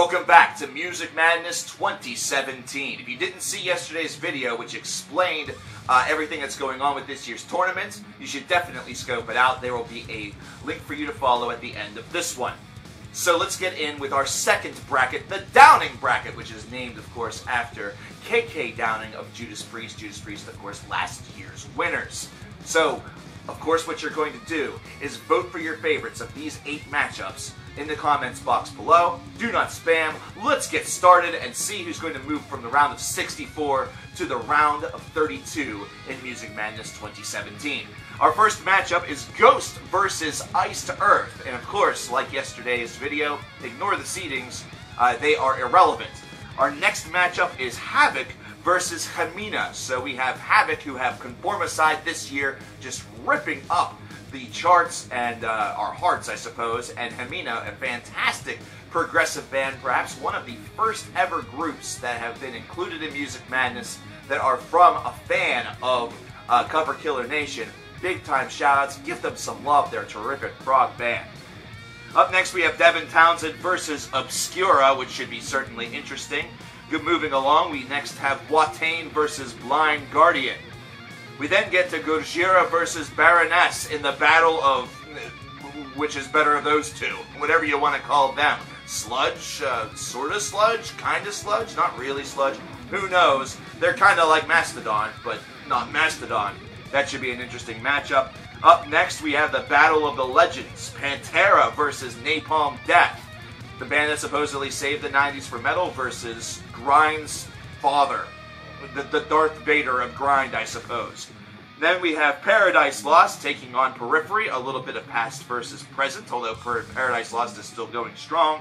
Welcome back to Music Madness 2017. If you didn't see yesterday's video, which explained everything that's going on with this year's tournament, you should definitely scope it out. There will be a link for you to follow at the end of this one. So let's get in with our second bracket, the Downing bracket, which is named, of course, after KK Downing of Judas Priest. Judas Priest, of course, last year's winners. So, of course, what you're going to do is vote for your favorites of these 8 matchups in the comments box below. Do not spam. Let's get started and see who's going to move from the round of 64 to the round of 32 in Music Madness 2017. Our first matchup is Ghost versus Iced Earth. And of course, like yesterday's video, ignore the seedings. They are irrelevant. Our next matchup is Havoc versus Hamina. So we have Havoc, who have Conformicide this year, just ripping up the charts and our hearts, I suppose, and Hamina, a fantastic progressive band, perhaps one of the first ever groups that have been included in Music Madness that are from a fan of coverkillernation. Big time shoutouts, give them some love, they're a terrific prog band. Up next we have Devin Townsend versus Obscura, which should be certainly interesting. Good, moving along, we next have Watain versus Blind Guardian. We then get to Gojira versus Baroness in the battle of which is better of those two, whatever you want to call them. Sludge, sort of sludge, kind of sludge, not really sludge, who knows. They're kind of like Mastodon, but not Mastodon. That should be an interesting matchup. Up next we have the Battle of the Legends, Pantera versus Napalm Death. The band that supposedly saved the 90s for metal versus Grind's father. The Darth Vader of Grind, I suppose. Then we have Paradise Lost taking on Periphery, a little bit of past versus present, although Paradise Lost is still going strong.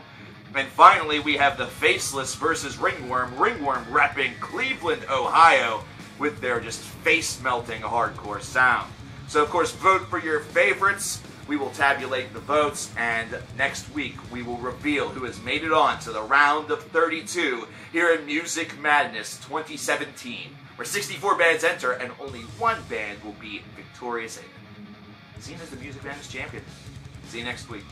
And finally, we have the Faceless versus Ringworm. Ringworm repping Cleveland, Ohio, with their just face-melting hardcore sound. So, of course, vote for your favorites. We will tabulate the votes, and next week we will reveal who has made it on to the round of 32 here in Music Madness 2017, where 64 bands enter and only one band will be victorious and seen as the Music Madness champion. See you next week.